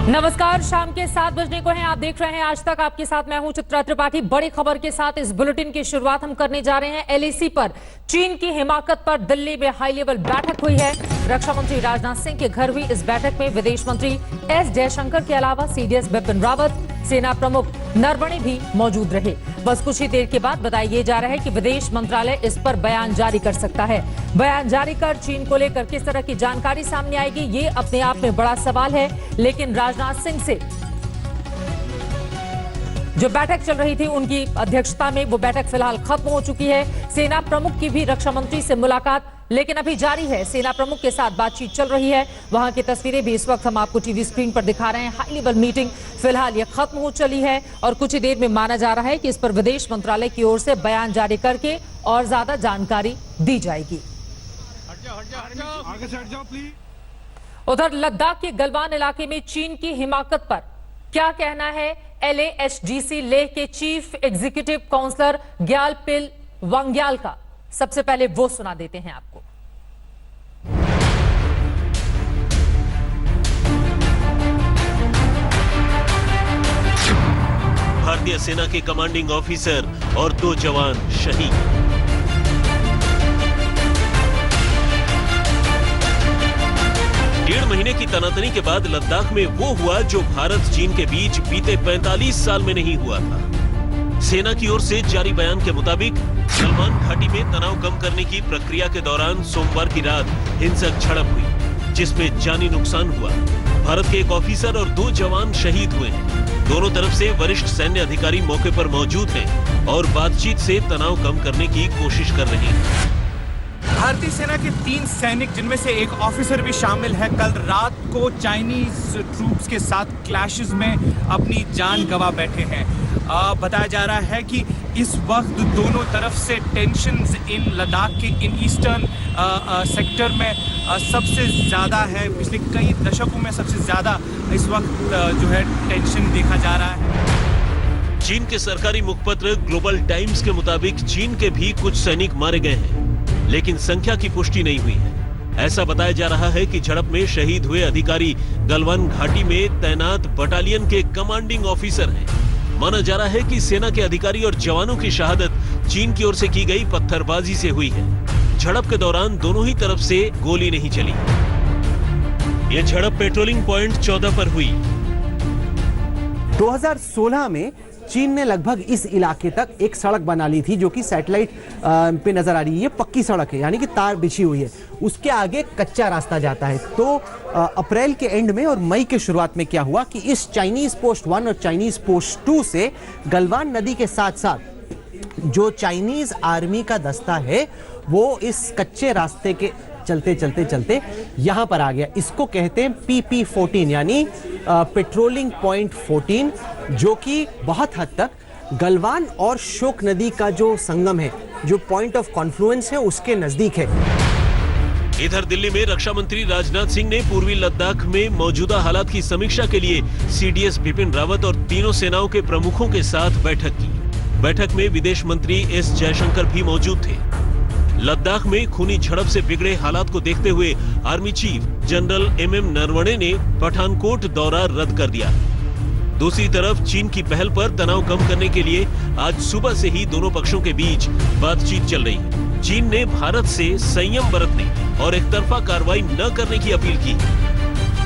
नमस्कार, शाम के 7 बजने को हैं। आप देख रहे हैं आज तक। आपके साथ मैं हूं चित्रा त्रिपाठी। बड़ी खबर के साथ इस बुलेटिन की शुरुआत हम करने जा रहे हैं। एलएसी पर चीन की हिमाकत पर दिल्ली में हाई लेवल बैठक हुई है। रक्षा मंत्री राजनाथ सिंह के घर हुई इस बैठक में विदेश मंत्री एस जयशंकर के अलावा सीडीएस बिपिन रावत, सेना प्रमुख नरवणे भी मौजूद रहे। बस कुछ ही देर के बाद बताया यह जा रहा है कि विदेश मंत्रालय इस पर बयान जारी कर सकता है। बयान जारी कर चीन को लेकर किस तरह की जानकारी सामने आएगी, ये अपने आप में बड़ा सवाल है। लेकिन राजनाथ सिंह से जो बैठक चल रही थी उनकी अध्यक्षता में, वो बैठक फिलहाल खत्म हो चुकी है। सेना प्रमुख की भी रक्षा मंत्री से मुलाकात लेकिन अभी जारी है। सेना प्रमुख के साथ बातचीत चल रही है। वहां की तस्वीरें भी इस वक्त हम आपको टीवी स्क्रीन पर दिखा रहे हैं। हाई लेवल मीटिंग फिलहाल ये खत्म हो चली है और कुछ ही देर में माना जा रहा है कि इस पर विदेश मंत्रालय की ओर से बयान जारी करके और ज्यादा जानकारी दी जाएगी। उधर लद्दाख के गलवान इलाके में चीन की हिमाकत पर क्या कहना है LAHDC लेह के चीफ एग्जीक्यूटिव काउंसलर ग्यालपिल वांग्याल का, सबसे पहले वो सुना देते हैं आपको। भारतीय सेना के कमांडिंग ऑफिसर और 2 जवान शहीद। डेढ़ महीने की तनातनी के बाद लद्दाख में वो हुआ जो भारत चीन के बीच बीते 45 साल में नहीं हुआ था। सेना की ओर से जारी बयान के मुताबिक गलवान घाटी में तनाव कम करने की प्रक्रिया के दौरान सोमवार की रात हिंसक झड़प हुई, जिसमें जानी नुकसान हुआ। भारत के एक ऑफिसर और 2 जवान शहीद हुए हैं। दोनों तरफ से वरिष्ठ सैन्य अधिकारी मौके पर मौजूद हैं और बातचीत से तनाव कम करने की कोशिश कर रहे हैं। भारतीय सेना के 3 सैनिक, जिनमें से एक ऑफिसर भी शामिल है, कल रात को चाइनीज ट्रूप्स के साथ क्लैशेस में अपनी जान गंवा बैठे हैं। बताया जा रहा है कि इस वक्त दोनों तरफ से टेंशन्स इन लद्दाख के इन ईस्टर्न सेक्टर में सबसे ज़्यादा है। पिछले कई दशकों में सबसे ज़्यादा इस वक्त जो है टेंशन देखा जा रहा है। चीन के सरकारी मुखपत्र ग्लोबल टाइम्स के मुताबिक चीन के भी कुछ सैनिक मारे गए हैं, लेकिन संख्या की पुष्टि नहीं हुई है। ऐसा बताया जा रहा है कि झड़प में शहीद हुए अधिकारी गलवान घाटी में तैनात बटालियन के कमांडिंग ऑफिसर हैं। माना जा रहा है कि सेना के अधिकारी और जवानों की शहादत चीन की ओर से की गई पत्थरबाजी से हुई है। झड़प के दौरान दोनों ही तरफ से गोली नहीं चली। यह झड़प पेट्रोलिंग पॉइंट 14 पर हुई। 2016 में चीन ने लगभग इस इलाके तक एक सड़क बना ली थी, जो कि सैटेलाइट पे नजर आ रही है। ये पक्की सड़क है, यानी कि तार बिछी हुई है। उसके आगे कच्चा रास्ता जाता है। तो अप्रैल के एंड में और मई के शुरुआत में क्या हुआ कि इस चाइनीज पोस्ट 1 और चाइनीज पोस्ट 2 से गलवान नदी के साथ साथ जो चाइनीज आर्मी का दस्ता है वो इस कच्चे रास्ते के चलते यहां पर आ गया। इसको कहते हैं PP14, यानी पेट्रोलिंग पॉइंट 14, जो कि बहुत हद तक गलवान और शोक नदी का जो संगम है, जो पॉइंट ऑफ कॉन्फ्लुएंस है, उसके नजदीक है। इधर दिल्ली में रक्षा मंत्री राजनाथ सिंह ने पूर्वी लद्दाख में मौजूदा हालात की समीक्षा के लिए सीडीएस बिपिन रावत और तीनों सेनाओं के प्रमुखों के साथ बैठक की। बैठक में विदेश मंत्री एस जयशंकर भी मौजूद थे। लद्दाख में खूनी झड़प से बिगड़े हालात को देखते हुए army chief general MM Naravane ने पठानकोट दौरा रद्द कर दिया। दूसरी तरफ चीन की पहल पर तनाव कम करने के लिए आज सुबह से ही दोनों पक्षों के बीच बातचीत चल रही है। चीन ने भारत से संयम बरतने और एकतरफा कार्रवाई न करने की अपील की।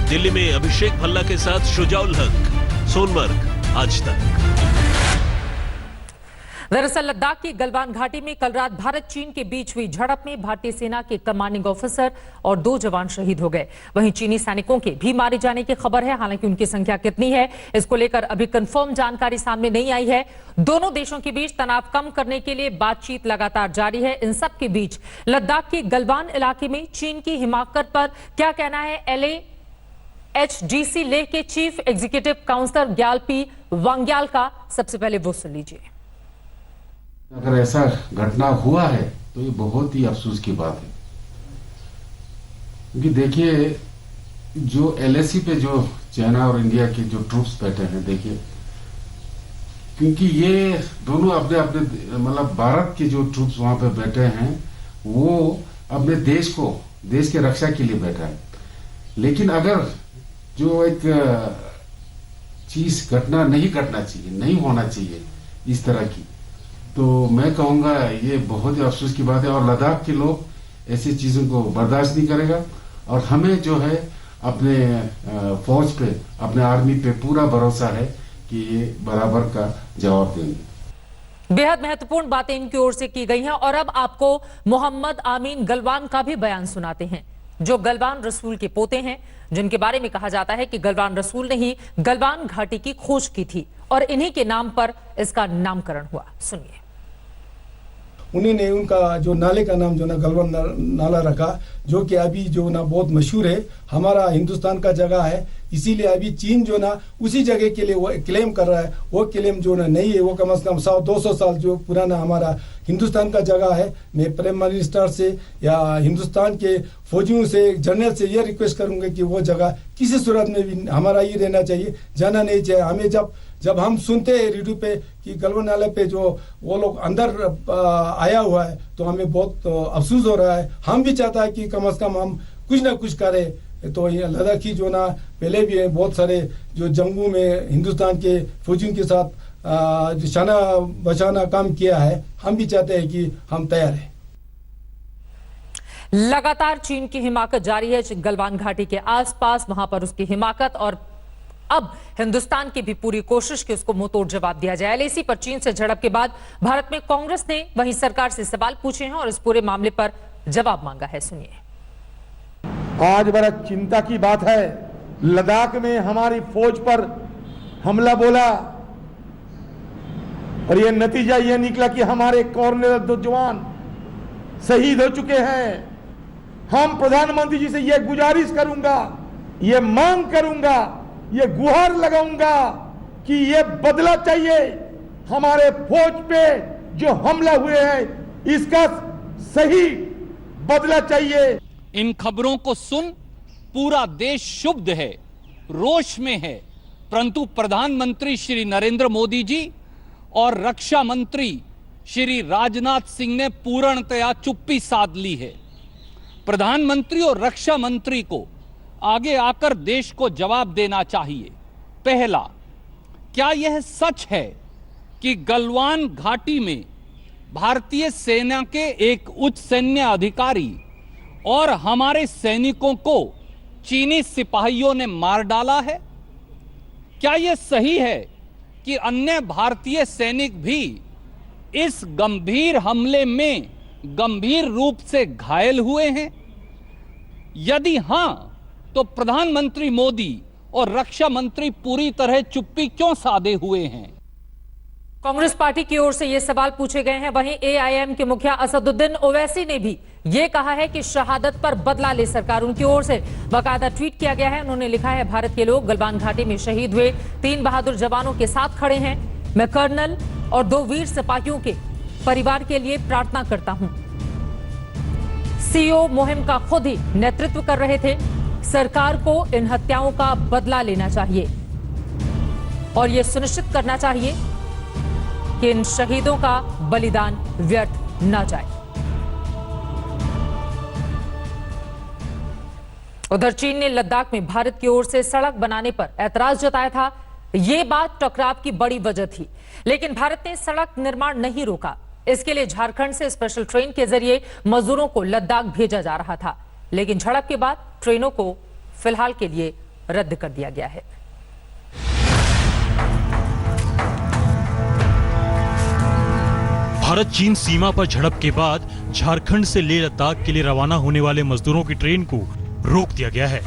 दिल्ली में अभिषेक भल्ला के साथ शुजाउल हक, सोनमर्ग, आज तक। दरअसल लद्दाख की गलवान घाटी में कल रात भारत चीन के बीच हुई झड़प में भारतीय सेना के कमांडिंग ऑफिसर और 2 जवान शहीद हो गए। वहीं चीनी सैनिकों के भी मारे जाने की खबर है। हालांकि उनकी संख्या कितनी है, इसको लेकर अभी कंफर्म जानकारी सामने नहीं आई है। दोनों देशों के बीच तनाव कम करने के लिए बातचीत लगातार जारी है। इन सब के बीच लद्दाख के गलवान इलाके में चीन की हिमाकत पर क्या कहना है LAHDC लेह के चीफ एग्जीक्यूटिव काउंसलर ग्यालपी वांग्याल का, सबसे पहले वो सुन लीजिए। अगर ऐसा घटना हुआ है तो ये बहुत ही अफसोस की बात है, क्योंकि देखिए जो LAC पे जो चाइना और इंडिया के जो ट्रूप्स बैठे हैं, देखिए, क्योंकि ये दोनों अपने अपने मतलब भारत के जो ट्रूप्स वहां पे बैठे हैं वो अपने देश के रक्षा के लिए बैठा है। लेकिन अगर जो एक चीज घटना नहीं घटना चाहिए, नहीं होना चाहिए इस तरह की। तो मैं कहूंगा ये बहुत ही अफसोस की बात है और लद्दाख के लोग ऐसी चीजों को बर्दाश्त नहीं करेगा। और हमें जो है अपने फौज पे, अपने आर्मी पे पूरा भरोसा है कि ये बराबर का जवाब देंगे। बेहद महत्वपूर्ण बातें इनकी ओर से की गई हैं और अब आपको मोहम्मद आमीन गलवान का भी बयान सुनाते हैं, जो गलवान रसूल के पोते हैं, जिनके बारे में कहा जाता है कि गलवान रसूल ने ही गलवान घाटी की खोज की थी और इन्हीं के नाम पर इसका नामकरण हुआ। सुनिए। उन्हीं ने उनका जो नाले का नाम जो ना गलवान नाला रखा, जो कि अभी जो ना बहुत मशहूर है, हमारा हिंदुस्तान का जगह है। इसीलिए अभी चीन जो ना उसी जगह के लिए वो क्लेम कर रहा है। वो क्लेम जो ना नहीं है, वो कम से कम 100-200 साल जो पुराना हमारा हिंदुस्तान का जगह है। मैं प्राइम मिनिस्टर से या हिंदुस्तान के फौजियों से, जनरल से ये रिक्वेस्ट करूंगा कि वो जगह किसी सूरत में भी हमारा ही रहना चाहिए, जाना नहीं चाहिए। हमें जब हम सुनते हैं रेडियो पे कि गलवान नाले पे जो वो लोग अंदर आया हुआ है, तो हमें बहुत अफसोस हो रहा है। हम भी चाहता है कि कम से कम हम कुछ ना कुछ करें। तो ये लद्दाखी जो ना पहले भी है, बहुत सारे जो जंगों में हिंदुस्तान के फौजियों के साथ जो शाना बचाना काम किया है, हम भी चाहते हैं कि हम तैयार हैं। लगातार चीन की हिमाकत जारी है गलवान घाटी के आसपास, वहां पर उसकी हिमाकत, और अब हिंदुस्तान की भी पूरी कोशिश कि उसको मुंहतोड़ जवाब दिया जाए। एलएसी पर चीन से झड़प के बाद भारत में कांग्रेस ने वहीं सरकार से सवाल पूछे हैं और इस पूरे मामले पर जवाब मांगा है। सुनिए। आज बड़ा चिंता की बात है, लद्दाख में हमारी फौज पर हमला बोला और यह नतीजा यह निकला कि हमारे कर्नल 2 जवान शहीद हो चुके हैं। हम प्रधानमंत्री जी से यह गुजारिश करूंगा, यह मांग करूंगा, ये गुहार लगाऊंगा कि ये बदला चाहिए। हमारे फौज पे जो हमला हुए हैं, इसका सही बदला चाहिए। इन खबरों को सुन पूरा देश क्षुब्ध है, रोष में है, परंतु प्रधानमंत्री श्री नरेंद्र मोदी जी और रक्षा मंत्री श्री राजनाथ सिंह ने पूर्णतया चुप्पी साध ली है। प्रधानमंत्री और रक्षा मंत्री को आगे आकर देश को जवाब देना चाहिए। पहला, क्या यह सच है कि गलवान घाटी में भारतीय सेना के एक उच्च सैन्य अधिकारी और हमारे सैनिकों को चीनी सिपाहियों ने मार डाला है? क्या यह सही है कि अन्य भारतीय सैनिक भी इस गंभीर हमले में गंभीर रूप से घायल हुए हैं? यदि हां, तो प्रधानमंत्री मोदी और रक्षा मंत्री पूरी तरह चुप्पी क्यों साधे हुए हैं? कांग्रेस पार्टी की ओर से ये सवाल पूछे गए हैं। वहीं एआईएम के मुखिया असदुद्दीन ओवैसी ने भी ये कहा है कि शहादत पर बदला ले सरकार। उनकी ओर से बाकायदा ट्वीट किया गया है। उन्होंने लिखा है, भारत के लोग गलवान घाटी में शहीद हुए 3 बहादुर जवानों के साथ खड़े हैं। मैं कर्नल और 2 वीर सिपाहियों के परिवार के लिए प्रार्थना करता हूं। सीओ मुहिम का खुद ही नेतृत्व कर रहे थे। सरकार को इन हत्याओं का बदला लेना चाहिए और यह सुनिश्चित करना चाहिए कि इन शहीदों का बलिदान व्यर्थ न जाए। उधर चीन ने लद्दाख में भारत की ओर से सड़क बनाने पर ऐतराज जताया था। यह बात टकराव की बड़ी वजह थी, लेकिन भारत ने सड़क निर्माण नहीं रोका। इसके लिए झारखंड से स्पेशल ट्रेन के जरिए मजदूरों को लद्दाख भेजा जा रहा था, लेकिन झड़प के बाद ट्रेनों को फिलहाल के लिए रद्द कर दिया गया है। भारत चीन सीमा पर झड़प के बाद झारखंड से लेह लद्दाख के लिए रवाना होने वाले मजदूरों की ट्रेन को रोक दिया गया है।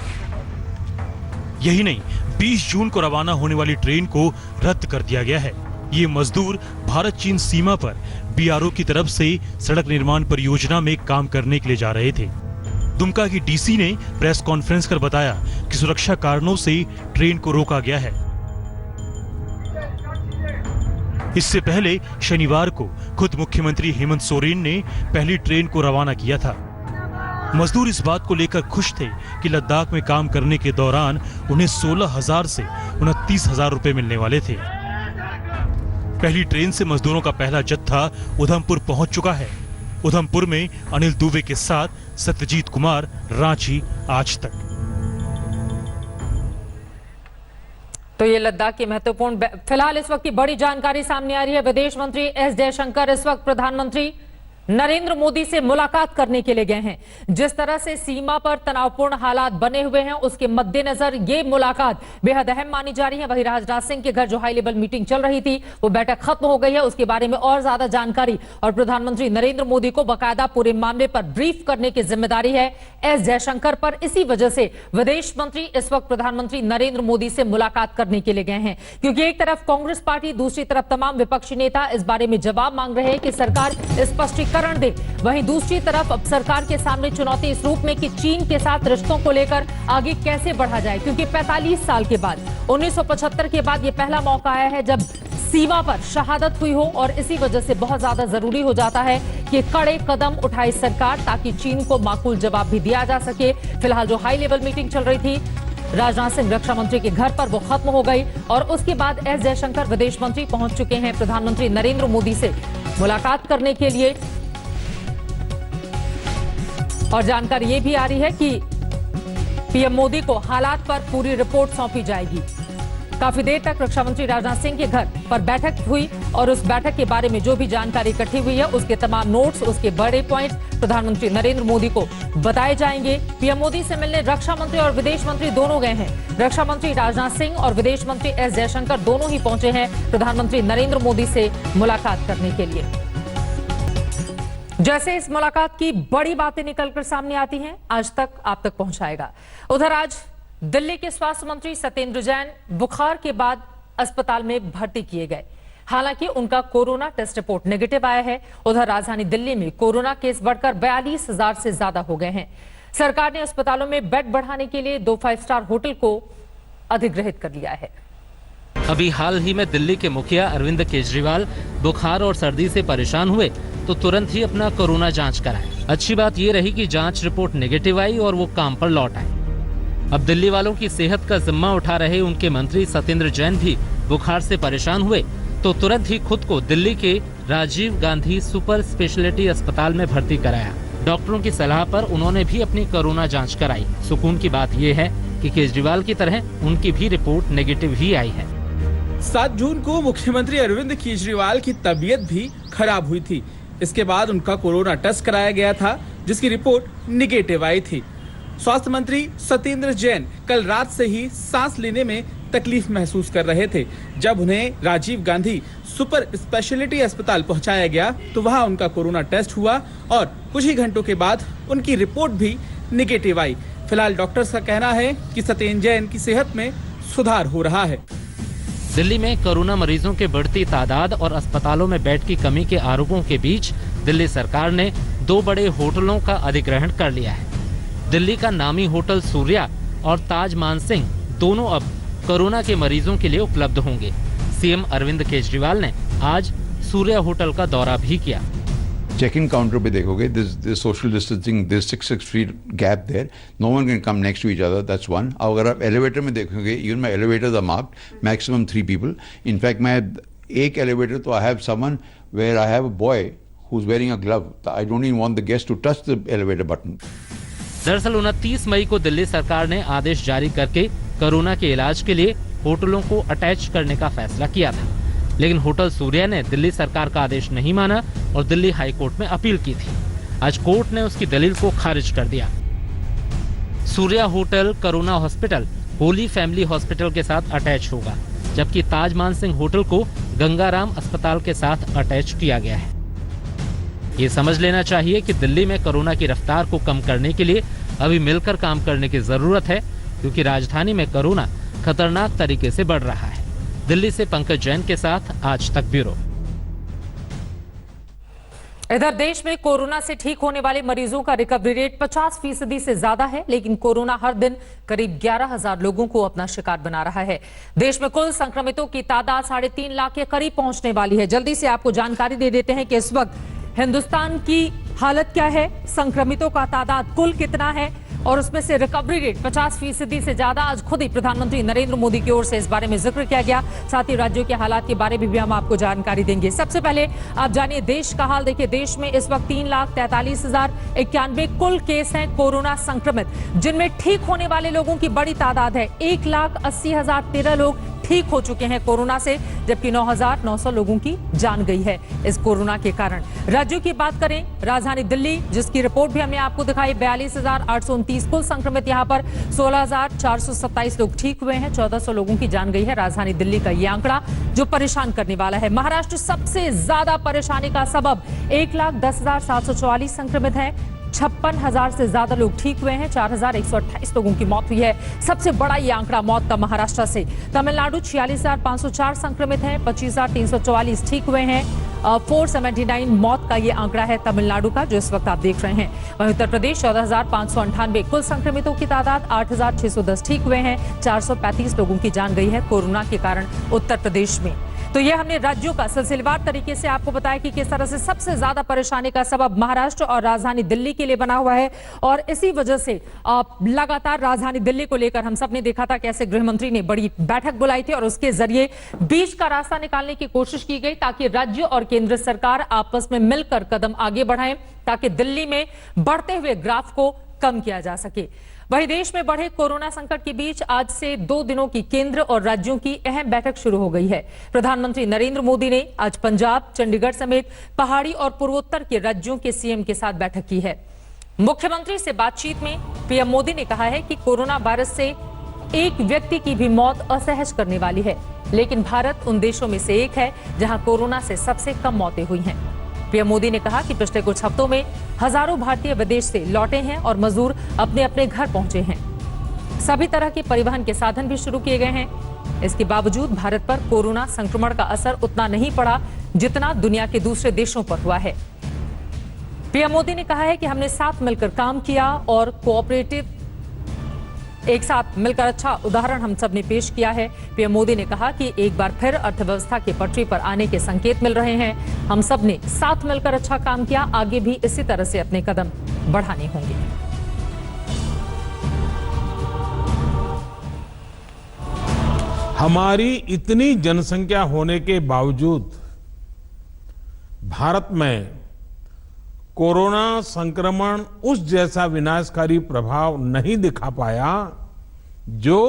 यही नहीं, 20 जून को रवाना होने वाली ट्रेन को रद्द कर दिया गया है। ये मजदूर भारत चीन सीमा पर बीआरओ की तरफ से सड़क निर्माण परियोजना में काम करने के लिए जा रहे थे। दुमका की डीसी ने प्रेस कॉन्फ्रेंस कर बताया कि सुरक्षा कारणों से ट्रेन को रोका गया है। इससे पहले शनिवार को खुद मुख्यमंत्री हेमंत सोरेन ने पहली ट्रेन को रवाना किया था। मजदूर इस बात को लेकर खुश थे कि लद्दाख में काम करने के दौरान उन्हें 16,000 से 29,000 रुपए मिलने वाले थे। पहली ट्रेन से मजदूरों का पहला जत्था उधमपुर पहुंच चुका है। उधमपुर में अनिल दुबे के साथ सत्यजीत कुमार, रांची आज तक। तो ये लद्दाख की महत्वपूर्ण फिलहाल इस वक्त की बड़ी जानकारी सामने आ रही है। विदेश मंत्री एस जयशंकर इस वक्त प्रधानमंत्री नरेंद्र मोदी से मुलाकात करने के लिए गए हैं। जिस तरह से सीमा पर तनावपूर्ण हालात बने हुए हैं उसके मद्देनजर ये मुलाकात बेहद अहम मानी जा रही है। वहीं राजनाथ सिंह के घर जो हाई लेवल मीटिंग चल रही थी वो बैठक खत्म हो गई है, उसके बारे में और ज्यादा जानकारी और प्रधानमंत्री नरेंद्र मोदी को बाकायदा पूरे मामले पर ब्रीफ करने की जिम्मेदारी है एस जयशंकर पर। इसी वजह से विदेश मंत्री इस वक्त प्रधानमंत्री नरेंद्र मोदी से मुलाकात करने के लिए गए हैं, क्योंकि एक तरफ कांग्रेस पार्टी, दूसरी तरफ तमाम विपक्षी नेता इस बारे में जवाब मांग रहे हैं कि सरकार स्पष्टीकरण दे। वहीं दूसरी तरफ अब सरकार के सामने चुनौती इस रूप में कि चीन के साथ रिश्तों को लेकर आगे कैसे बढ़ा जाए, क्योंकि 45 साल के बाद 1975 के बाद यह पहला मौका आया है जब सीमा पर शहादत हुई हो और इसी वजह से बहुत ज्यादा जरूरी हो जाता है कि कड़े कदम उठाए सरकार ताकि चीन को माकूल जवाब भी दिया जा सके। फिलहाल जो हाई लेवल मीटिंग चल रही थी राजनाथ सिंह रक्षा मंत्री के घर पर वो खत्म हो गई और उसके बाद एस जयशंकर विदेश मंत्री पहुंच चुके हैं प्रधानमंत्री नरेंद्र मोदी से मुलाकात करने के लिए। और जानकारी ये भी आ रही है कि पीएम मोदी को हालात पर पूरी रिपोर्ट सौंपी जाएगी। काफी देर तक रक्षा मंत्री राजनाथ सिंह के घर पर बैठक हुई और उस बैठक के बारे में जो भी जानकारी इकट्ठी हुई है उसके तमाम नोट्स, उसके बड़े पॉइंट्स प्रधानमंत्री नरेंद्र मोदी को बताए जाएंगे। पीएम मोदी से मिलने रक्षा मंत्री और विदेश मंत्री दोनों गए हैं। रक्षा मंत्री राजनाथ सिंह और विदेश मंत्री एस जयशंकर दोनों ही पहुंचे हैं प्रधानमंत्री नरेंद्र मोदी से मुलाकात करने के लिए। जैसे इस मुलाकात की बड़ी बातें निकलकर सामने आती हैं आज तक आप तक पहुंचाएगा। उधर आज दिल्ली के स्वास्थ्य मंत्री सत्येंद्र जैन बुखार के बाद अस्पताल में भर्ती किए गए। हालांकि उनका कोरोना टेस्ट रिपोर्ट नेगेटिव आया है। उधर राजधानी दिल्ली में कोरोना केस बढ़कर 42,000 से ज्यादा हो गए हैं। सरकार ने अस्पतालों में बेड बढ़ाने के लिए 2 5 स्टार होटल को अधिग्रहित कर लिया है। अभी हाल ही में दिल्ली के मुखिया अरविंद केजरीवाल बुखार और सर्दी से परेशान हुए तो तुरंत ही अपना कोरोना जांच कराए। अच्छी बात ये रही कि जांच रिपोर्ट नेगेटिव आई और वो काम पर लौट आए। अब दिल्ली वालों की सेहत का जिम्मा उठा रहे उनके मंत्री सत्येंद्र जैन भी बुखार से परेशान हुए तो तुरंत ही खुद को दिल्ली के राजीव गांधी सुपर स्पेशलिटी अस्पताल में भर्ती कराया। डॉक्टरों की सलाह पर उन्होंने भी अपनी कोरोना जाँच कराई। सुकून की बात ये है कि केजरीवाल की तरह उनकी भी रिपोर्ट नेगेटिव ही आई है। 7 जून को मुख्यमंत्री अरविंद केजरीवाल की तबीयत भी खराब हुई थी। इसके बाद उनका कोरोना टेस्ट कराया गया था जिसकी रिपोर्ट निगेटिव आई थी। स्वास्थ्य मंत्री सत्येंद्र जैन कल रात से ही सांस लेने में तकलीफ महसूस कर रहे थे। जब उन्हें राजीव गांधी सुपर स्पेशलिटी अस्पताल पहुंचाया गया तो वहां उनका कोरोना टेस्ट हुआ और कुछ ही घंटों के बाद उनकी रिपोर्ट भी निगेटिव आई। फिलहाल डॉक्टर्स का कहना है कि सत्येंद्र जैन की सेहत में सुधार हो रहा है। दिल्ली में कोरोना मरीजों के बढ़ती तादाद और अस्पतालों में बेड की कमी के आरोपों के बीच दिल्ली सरकार ने 2 बड़े होटलों का अधिग्रहण कर लिया है। दिल्ली का नामी होटल सूर्या और ताज मानसिंह दोनों अब कोरोना के मरीजों के लिए उपलब्ध होंगे। सीएम अरविंद केजरीवाल ने आज सूर्या होटल का दौरा भी किया। चेक इन काउंटर पे देखोगे this social distancing, this 6 feet gap there, no one can come next to each other, that's one. अगर आप एलिवेटर में देखोगे, even my elevators are marked maximum 3 people. In fact मैं एक एलिवेटर तो I have someone where I have a boy who is wearing a glove. I don't even want the guest to touch the elevator button. दरअसल 29 मई को दिल्ली सरकार ने आदेश जारी करके corona के इलाज के लिए होटलों को अटैच करने का फैसला किया था, लेकिन होटल सूर्या ने दिल्ली सरकार का आदेश नहीं माना और दिल्ली हाई कोर्ट में अपील की थी। आज कोर्ट ने उसकी दलील को खारिज कर दिया। Surya hotel corona hospital Holi family hospital के साथ अटैच होगा, जबकि ताज मानसिंह होटल को गंगाराम अस्पताल के साथ अटैच किया गया है। ये समझ लेना चाहिए कि दिल्ली में कोरोना की रफ्तार को कम करने के लिए अभी मिलकर काम करने की जरूरत है, क्योंकि राजधानी में कोरोना खतरनाक तरीके से बढ़ रहा है। दिल्ली से पंकज जैन के साथ आज तक ब्यूरो। इधर देश में कोरोना से ठीक होने वाले मरीजों का रिकवरी रेट 50% से ज्यादा है, लेकिन कोरोना हर दिन करीब 11,000 लोगों को अपना शिकार बना रहा है। देश में कुल संक्रमितों की तादाद 3.5 लाख के करीब पहुंचने वाली है। जल्दी से आपको जानकारी दे देते हैं कि इस वक्त हिंदुस्तान की हालत क्या है, संक्रमितों का तादाद कुल कितना है और उसमें से रिकवरी रेट 50% से ज्यादा। आज खुद ही प्रधानमंत्री नरेंद्र मोदी की ओर से इस बारे में जिक्र किया गया। साथ ही राज्यों के हालात के बारे में भी हम आपको जानकारी देंगे। सबसे पहले आप जानिए देश का हाल। देखिए, देश में इस वक्त 3,43,091 कुल केस हैं कोरोना संक्रमित, जिनमें ठीक होने वाले लोगों की बड़ी तादाद है। 1,80,013 लोग ठीक हो चुके हैं कोरोना से, जबकि 9,900 लोगों की जान गई है इस कोरोना के कारण। राज्यों की बात करें, राजधानी दिल्ली, जिसकी रिपोर्ट भी हमने आपको दिखाई, 42,829 कुल संक्रमित, यहाँ पर 16,427 लोग ठीक हुए हैं, 1,400 लोगों की जान गई है। राजधानी दिल्ली का ये आंकड़ा जो परेशान करने वाला है। महाराष्ट्र सबसे ज्यादा परेशानी का सबब, 1,10,744 संक्रमित है, 56,000 से ज्यादा लोग ठीक हुए हैं, 4,128 लोगों की मौत हुई है। सबसे बड़ा ये आंकड़ा मौत का महाराष्ट्र से। तमिलनाडु 46,504 संक्रमित हैं, 25,344 ठीक हुए हैं, 479 मौत का ये आंकड़ा है तमिलनाडु का, जो इस वक्त आप देख रहे हैं। वहीं उत्तर प्रदेश 14,598 कुल संक्रमितों की तादाद, 8,610 ठीक हुए हैं, 435 लोगों की जान गई है कोरोना के कारण उत्तर प्रदेश में। तो ये हमने राज्यों का सिलसिलेवार तरीके से आपको बताया कि किस तरह से सबसे ज्यादा परेशानी का सबब महाराष्ट्र और राजधानी दिल्ली के लिए बना हुआ है। और इसी वजह से लगातार राजधानी दिल्ली को लेकर हम सब ने देखा था कैसे गृह मंत्री ने बड़ी बैठक बुलाई थी और उसके जरिए बीच का रास्ता निकालने की कोशिश की गई, ताकि राज्य और केंद्र सरकार आपस में मिलकर कदम आगे बढ़ाएं, ताकि दिल्ली में बढ़ते हुए ग्राफ को कम किया जा सके। वहीं देश में बढ़े कोरोना संकट के बीच आज से 2 दिनों की केंद्र और राज्यों की अहम बैठक शुरू हो गई है। प्रधानमंत्री नरेंद्र मोदी ने आज पंजाब, चंडीगढ़ समेत पहाड़ी और पूर्वोत्तर के राज्यों के सीएम के साथ बैठक की है। मुख्यमंत्री से बातचीत में पीएम मोदी ने कहा है कि कोरोना वायरस से एक व्यक्ति की भी मौत असहज करने वाली है, लेकिन भारत उन देशों में से एक है जहां कोरोना से सबसे कम मौतें हुई हैं। पीएम मोदी ने कहा कि पिछले कुछ हफ्तों में हजारों भारतीय विदेश से लौटे हैं और मजदूर अपने अपने घर पहुंचे हैं। सभी तरह के परिवहन के साधन भी शुरू किए गए हैं। इसके बावजूद भारत पर कोरोना संक्रमण का असर उतना नहीं पड़ा जितना दुनिया के दूसरे देशों पर हुआ है। पीएम मोदी ने कहा है कि हमने साथ मिलकर काम किया और कोऑपरेटिव एक साथ मिलकर अच्छा उदाहरण हम सब ने पेश किया है। पीएम मोदी ने कहा कि एक बार फिर अर्थव्यवस्था के पटरी पर आने के संकेत मिल रहे हैं। हम सब ने साथ मिलकर अच्छा काम किया, आगे भी इसी तरह से अपने कदम बढ़ाने होंगे। हमारी इतनी जनसंख्या होने के बावजूद भारत में कोरोना संक्रमण उस जैसा विनाशकारी प्रभाव नहीं दिखा पाया जो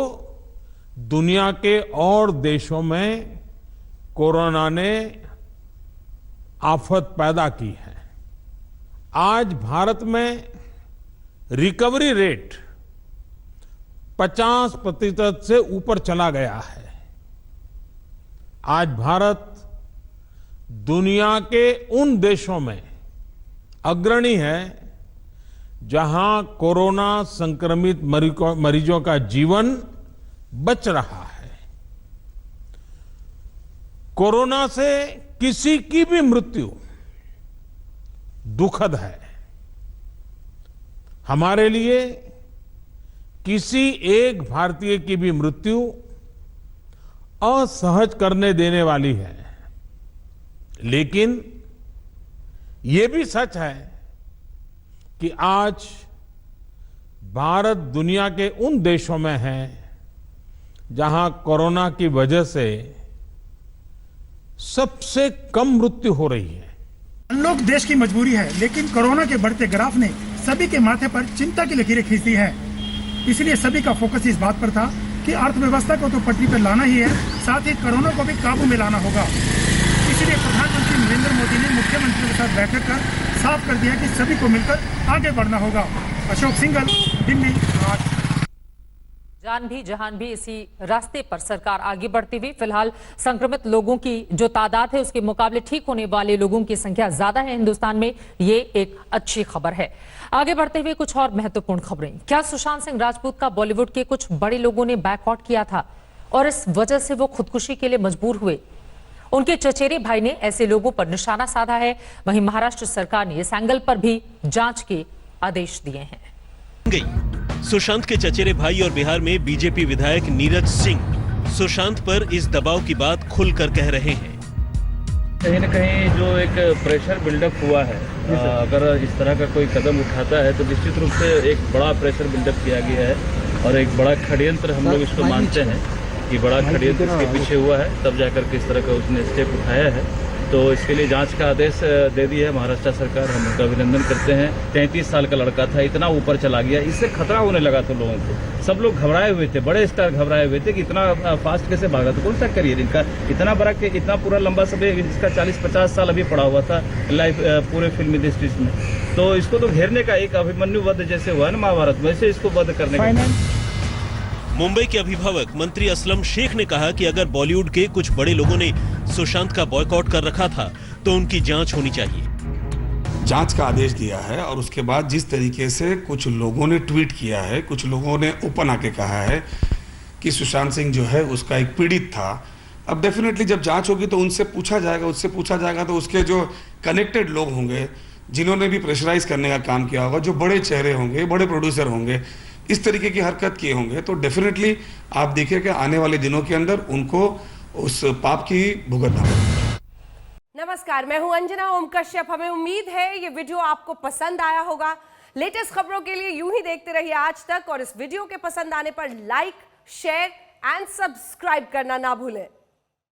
दुनिया के और देशों में कोरोना ने आफत पैदा की है। आज भारत में रिकवरी रेट 50% से ऊपर चला गया है। आज भारत दुनिया के उन देशों में अग्रणी है जहां कोरोना संक्रमित मरीजों का जीवन बच रहा है। कोरोना से किसी की भी मृत्यु दुखद है। हमारे लिए किसी एक भारतीय की भी मृत्यु असहज करने देने वाली है। लेकिन ये भी सच है कि आज भारत दुनिया के उन देशों में है जहां कोरोना की वजह से सबसे कम मृत्यु हो रही है। अनलॉक देश की मजबूरी है, लेकिन कोरोना के बढ़ते ग्राफ ने सभी के माथे पर चिंता की लकीरें खींच दी है। इसलिए सभी का फोकस इस बात पर था कि अर्थव्यवस्था को तो पटरी पर लाना ही है, साथ ही कोरोना को भी काबू में लाना होगा। इसलिए प्रधानमंत्री नरेंद्र मोदी ने मुख्यमंत्रियों के साथ बैठक कर साफ कर दिया कि सभी को मिलकर आगे बढ़ना होगा। अशोक सिंघल, दिल्ली। जान भी जहान भी इसी रास्ते पर सरकार आगे बढ़ती हुई। फिलहाल संक्रमित लोगों की जो तादाद है उसके मुकाबले ठीक होने वाले लोगों की संख्या ज्यादा है हिंदुस्तान में, ये एक अच्छी खबर है। आगे बढ़ते हुए कुछ और महत्वपूर्ण खबरें। क्या सुशांत सिंह राजपूत का बॉलीवुड के कुछ बड़े लोगों ने बैकआउट किया था और इस वजह से वो खुदकुशी के लिए मजबूर हुए? उनके चचेरे भाई ने ऐसे लोगों पर निशाना साधा है। वहीं महाराष्ट्र सरकार ने इस एंगल पर भी जांच के आदेश दिए हैं। सुशांत के चचेरे भाई और बिहार में बीजेपी विधायक नीरज सिंह सुशांत पर इस दबाव की बात खुलकर कह रहे हैं। कहीं न कहीं जो एक प्रेशर बिल्डअप हुआ है, अगर इस तरह का कोई कदम उठाता है तो निश्चित रूप से एक बड़ा प्रेशर बिल्डअप किया गया है और एक बड़ा षड्यंत्र हम लोग इसको मानते हैं कि बड़ा षड्यंत्र इसके पीछे हुआ है, तब जाकर के इस तरह का उसने स्टेप उठाया है। तो इसके लिए जांच का आदेश दे दिया है महाराष्ट्र सरकार, हम उनका अभिनंदन करते हैं। 33 साल का लड़का था, इतना ऊपर चला गया, इससे खतरा होने लगा था लोगों को। सब लोग घबराए हुए थे, बड़े स्टार घबराए हुए थे कि इतना फास्ट कैसे भागा। तो कौन सा करियर इनका, इतना बड़ा इतना पूरा लंबा समय, इसका 40-50 साल अभी पड़ा हुआ था लाइफ पूरे फिल्मी दृष्टि में। तो इसको तो घेरने का एक अभिमन्यु वध जैसे हुआ ना महाभारत, वैसे इसको वध करने का। मुंबई के अभिभावक मंत्री असलम शेख ने कहा कि अगर बॉलीवुड के कुछ बड़े लोगों ने सुशांत का बॉयकॉट कर रखा था तो उनकी जांच होनी चाहिए। जांच का आदेश दिया है और उसके बाद जिस तरीके से कुछ लोगों ने ट्वीट किया है, कुछ लोगों ने ओपन आके कहा है कि सुशांत सिंह जो है उसका एक पीड़ित था। अब डेफिनेटली जब जांच होगी तो उनसे पूछा जाएगा, उससे पूछा जाएगा तो उसके जो कनेक्टेड लोग होंगे, जिन्होंने भी प्रेशराइज करने का काम किया होगा, जो बड़े चेहरे होंगे, बड़े प्रोड्यूसर होंगे, इस तरीके की हरकत किए होंगे, तो डेफिनेटली आप देखिए कि आने वाले दिनों के अंदर उनको उस पाप की भुगतना पड़ेगी। नमस्कार, मैं हूं अंजना ओम कश्यप। हमें उम्मीद है ये वीडियो आपको पसंद आया होगा। लेटेस्ट खबरों के लिए यूं ही देखते रहिए आज तक, और इस वीडियो के पसंद आने पर लाइक, शेयर एंड सब्सक्राइब करना ना भूलें।